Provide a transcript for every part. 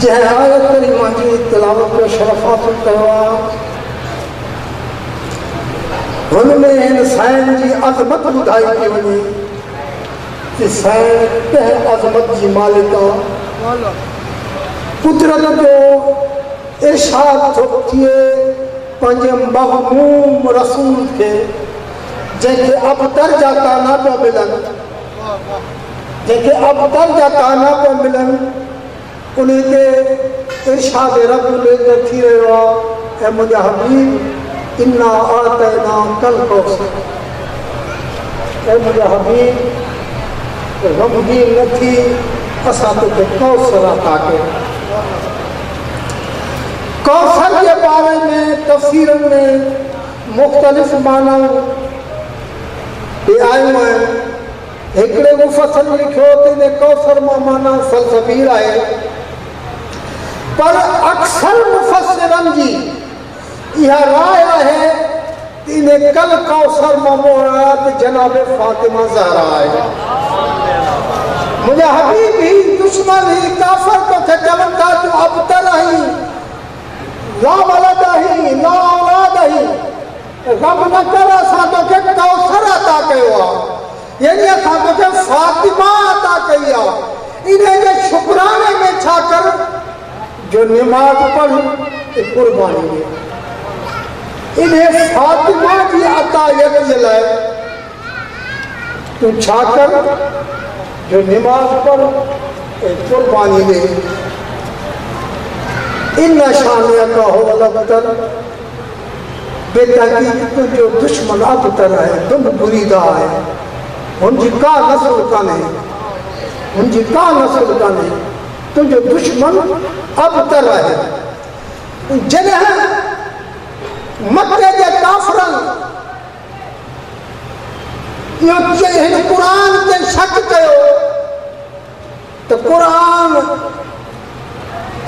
जंहिं आयत करीमा जी तिलावत जो शरफ़ हासिल कयो आहे हुनमें हिन साईं जी अज़मत ॿुधाई थी वञे कि साईं कंहिं अज़मत जी मालिक आहे। कुदरत जो इरशाद थो थिए पंहिंजे महमूम रसूल खे जंहिंखे अबतर जा ताना पिया मिलनि उन ते इरशाद रब थी रहियो आहे ऐं मुंहिंजा हबीब इन्ना आतैना कल कौसर। ऐं मुंहिंजा हबीब गमगीन न थी असां तोखे कौसर अता कयो। कौसर के बारे में तफसीर में मुख्तलिफ मानाऊं आयूं आहिनि। हिकिड़े मुफ़स्सिर लिखियो त इन कौसर मां माना सलसबील आहे, पर अक्सर मुफ़स्सिरनि जी इहा राय आहे कि इन कल कौसर मां मुराद जनाब फातिमा ज़हरा आहे। मुंहिंजा हबीब ही दुश्मन ही काफ़िर तोखे चवनि था तूं अबतर आहीं, ला वलद आहीं, ला औलाद आहीं, गम न कर असां तोखे कौसर अता कयो आहे, यानी असां तोखे फातिमा अता कई आहे। इन जे शुक्राने में छा कर जो निमाज़ पढ़ कुर्बानी ॾे। इन फातिमा जी अतायत जे लाइ तूं छा कर जो निमाज़ पढ़ ऐं कुर्बानी ॾे। इन शानियक हुवल अबतर, बेतहक़ीक़ तुंहिंजो दुश्मन अबतर आहे, दुम बुरीदा आहे। हुनजी का नस्ल कान्हे, तुंहिंजो दुश्मन अबतर आहे। जॾहिं मके जे काफ़िरनि इहो हिन क़ुर ते शक कयो त क़ुर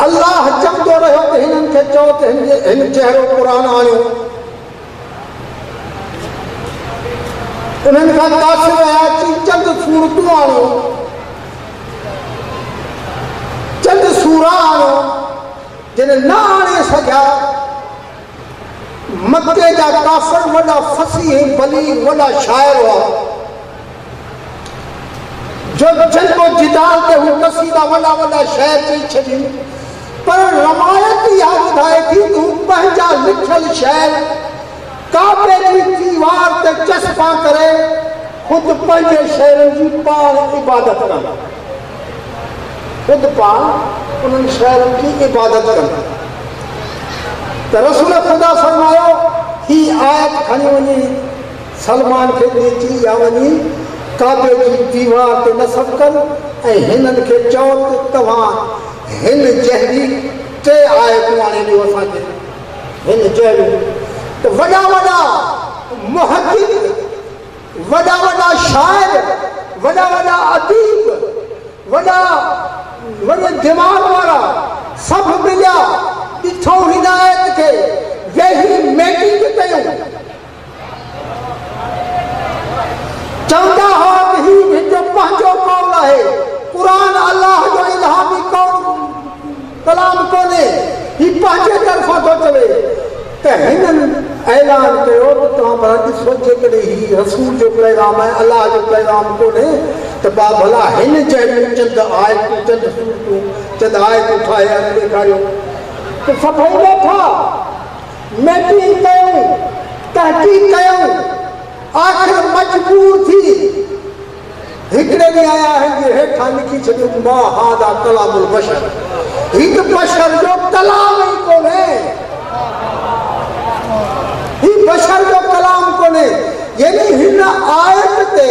अल्लाह चवंदो रहियो त हिननि खे चओ त हिन जहिड़ो क़ुर आणियो। उन्हनि खां काफ़िर रहिया कि चंद सूरतूं आणियो, चंद सूरा आणियो। जॾहिं न आणे सघिया मके जा काफ़िर वॾा फसीह बली वॾा शाइर हुआ जो जंगो जिदाल ते हू कसीदा वॾा शाइर चई छॾी। पर रवायत इहा ॿुधाए थी त हू पंहिंजा लिखियल शाइर काबे जी दीवार ते चस्पा करे ख़ुदि पंहिंजे शहरनि जी पाण इबादत कंदा, ख़ुदि पाण उन्हनि शहरनि जी इबादत कंदा। त रसूल ख़ुदा फरमायो ही आयत खणी वञी सलमान खे ॾिची या वञी काबे जी दीवार ते नसब कर ऐं हिननि खे चओ त तव्हां हिन जहिड़ी टे आयतूं आणे ॾियो असांखे। हिन जहिड़ियूं त वॾा मुहक़िक़, वॾा शाइर, वॾा अदीब, वॾे दिमाग़ वारा सभु मिलिया ॾिठो हिन आयत खे, वेही मीटिंग कयूं। चवंदा हुआ त ही मुंहिंजो पंहिंजो कौल आहे, क़ुर अल्लाह जो इल्हामी कलाम कोन्हे, ही पंहिंजे तरफ़ां थो चवे। त हिननि ऐलान कयो त तव्हां भला ॾिसो जेकॾहिं ही रसूल जो पैगाम आहे, अलाह जो पैगाम कोन्हे त भला हिन जहिड़ियूं चंद आयतूं, चंद सूरतूं, चंद आयतूं ठाहे ॾेखारियो। त सभई वेठा मीटिंग कयूं, तहक़ीक़ कयूं, आख़िर मजबूर थी हिकिड़े ॾींहुं आया आहिनि जे हेठां लिखी छॾियो मा हादा कलामुल बशर, हीउ त बशर जो कलाम ई कोन्हे, ही बशर जो कलाम कोन्हे। यानी हिन आयत ते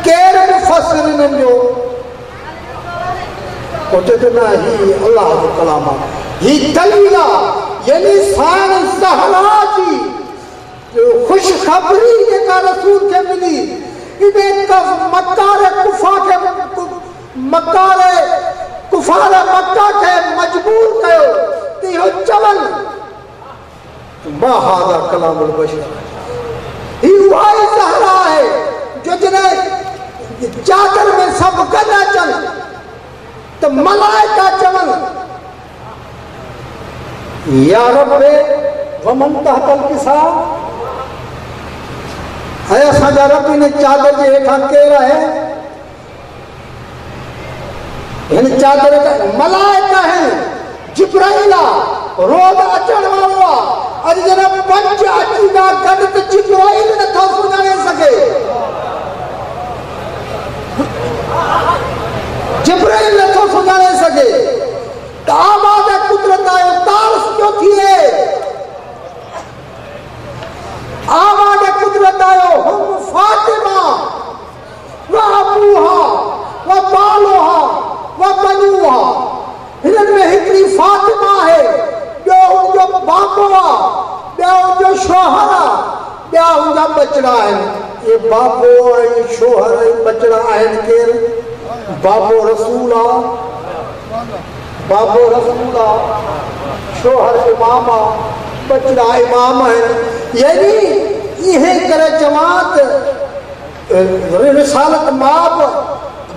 केरु मुफ़स्सिरनि जो चए थो न ही अल्लाह जो कलाम आहे, ही दलील आहे। यानी साईं ज़हरा जी ख़ुशख़बरी जेका रसूल खे मिली, इन मकार कुफार मक्का खे मजबूर कयो त इहो चवनि मा हादा कलामुल बशर। ही उहा ई ज़हरा आहे जो जॾहिं मलाइका चवन या रब्बे वमन तहतल किसा है असांजा रब इन चादर जे हेठां केर आहे इन चादर मलाइका है जिब्राइल रोज अचण वालो आहे अॼु जॾहिं पंज अचीदा गॾु त जिब्राइल नथो सुञाणे सघे जिब्राइल नथो सुञाणे सघे त आवाज़ कुदरत आयो तारस जो थिए आवाज़ कुदरत आयो हम फातिमा व अबूहा व बालुहा व बनुहा हिननि में हिकिड़ी फातिमा है ॿियो हुनजो बाबो आहे ॿिया हुनजो शोहर आहे ॿिया हुनजा बचड़ा आहिनि ये बाबो ऐं शोहर ऐं बचड़ा आहिनि केरु बाबो रसूल आहे बाबो रसूल आहे शोहर इमाम आहे बचड़ा इमाम आहिनि यानी इहे करे चवां त रिसालत माप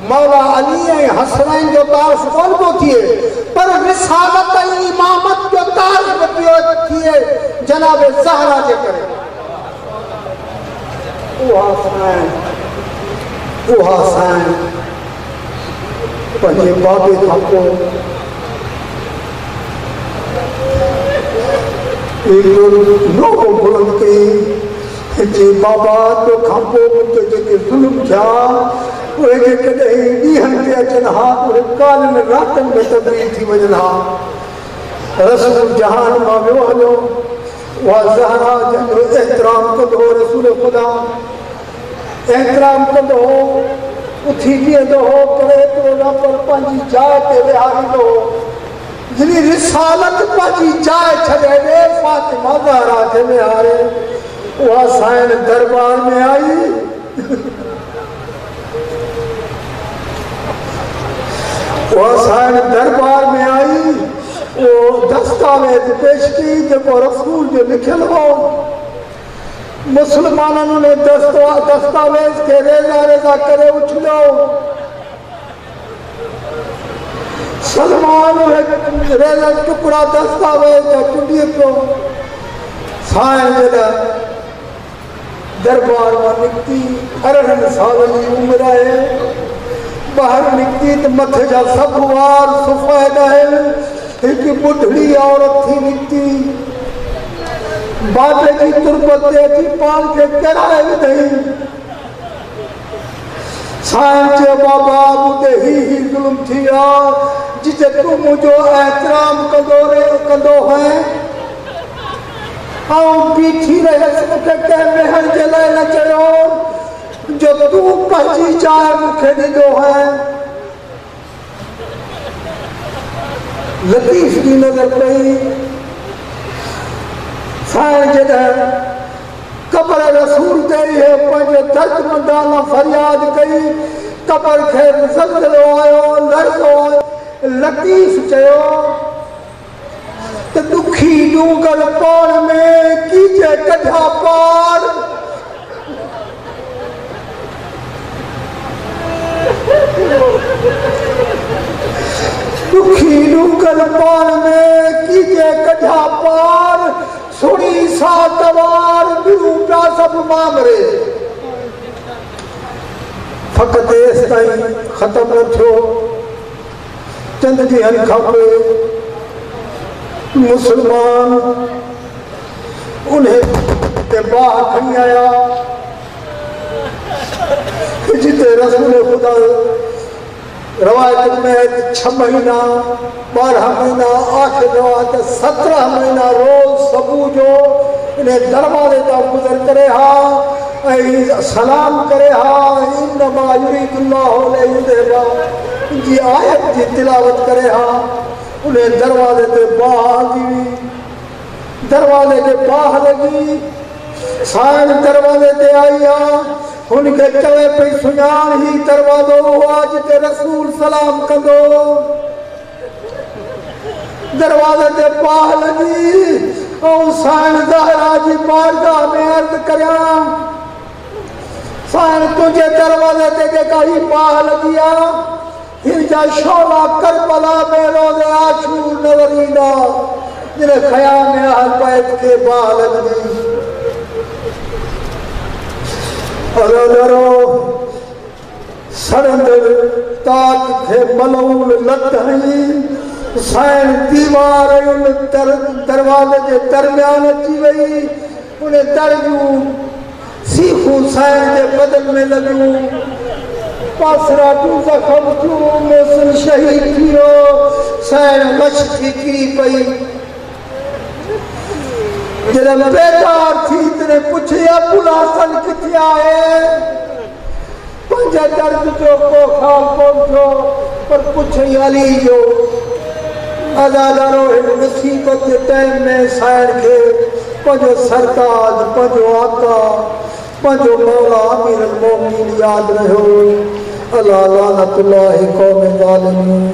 मौला अली ऐं हसनैन जो तारफ़ कोन पियो थिए पर रिसालत ऐं इमामत जो तारफ़ पियो थिए जनाब ज़हरा जे करे उहा साईं पंहिंजे बाबे खां पोइ नोको बुलंद कई जे बाबा तो खां पोइ मुंहिंजे जेके ज़ुल्म थिया उहे जेकॾहिं ॾींहंनि ते अचनि हा उहे कालनि रातनि में तब्दील थी वञनि हा रसूल जहान मां वियो हलियो उहा ज़हरा जंहिंजो एतिराम कंदो हो रसूल ख़ुदा एतिराम कंदो हो उथी बीहंदो हो पर एतिरो न पर पंहिंजी जाइ ते विहारींदो हो जिनी रिसालत पंहिंजी जाइ छॾे ॾे फातिमा ज़हरा खे विहारे उहा साईं दरबार में आई उहा साईं दरबार में आई वो दस्तावेज पेश की जेको रसूल जो लिखियल हो मुसलमाननि ने दस्तावेज खे रेज़ा रेज़ा करे उछलियो सलमान रेज़ा टुकड़ा दस्तावेज चुंडी पियो साईं जॾहिं दरबार मां निकिती 18 साल जी उमिरि आहे ॿाहिरि निकिती त मथे जा सभु वार सफ़ेद आहिनि हिकु ॿुढड़ी औरत थी निकिती बाबे जी तुरबत ते अची पाण खे किराए विधई साईं चयो बाबा मूंखे ही ज़ुल्म थी विया जिते तूं मुंहिंजो एतिराम कंदो है ऐं बीठी रहियसि मूंखे कंहिं महर जे लाइ न चयो जो तूं पंहिंजी जाइ मूंखे ॾिनो है लतीफ़ जी नज़र पई साईं जॾहिं कबर रसूल ते इहे पंहिंजे दर्दमंदाना फरियाद कई कबर खे ज़लज़लो आयो लड़ज़ो आयो लतीफ़ चयो त दुखी डूंगर पाण में कीजे कढा पार दुखी डूंगर पाण में कीजे कढा पार सुड़ी सा तवार बिरू पिया सभु मामरे फ़क़ति एसि ताईं ख़तमु न थियो चंद ॾींहंनि खां पोइ मुसलमान उन ते बाह खणी आया जिते रसूल ख़ुदा रवायत में 6 महीना 12 महीना आख़िर रवायत 17 महीना रोज़ सुबुह जो इन दरवाज़े तां गुज़र करे हा ऐं सलाम करे हा इन्नमा युरीदुल्लाहु लियुज़हिबा जी आयत जी तिलावत करे हा उन दरवाज़े ते बाह हली हुई दरवाज़े ते बाह लॻी साईं दरवाज़े ते आई आहे हुनखे चवे पई सुञाण ही दरवाज़ो हुआ जिते रसूल सलाम कंदो दरवाज़े ते बाह लॻी ऐं साईं ज़हरा जी बारगाह में अर्ज़ करियां साईं तुंहिंजे दरवाज़े ते जेका ही बाह लॻी आहे हिन जा शोला करबला में रोज़े आशूर नज़र ईंदा जिन्हें ख़याल में हर बैत के बाल लगदी अरो सड़ंदड़ ताक थे मलूल लतहई हुसैन दीवार उन दरवाजे के दरमियान अची वई उन्हें तरजू सीख हुसैन के बदल में लगियूं पासरा तू जख्म तू मोहसिन शहीद थियो हुसैन मश थी किरी पई जब बेदार थी तेरे पूछे अबुल हसन किथे आए पंजा दर्द जो को खाल पहुंचो पर पूछे अली जो अदादारो इन मुसीबत के टाइम में साइड के पंजो सरताज पंजो आका पंजो मौला अमीर अल मोमिनीन याद रहो अला लानतुल्लाहि कौम ज़ालिमीन।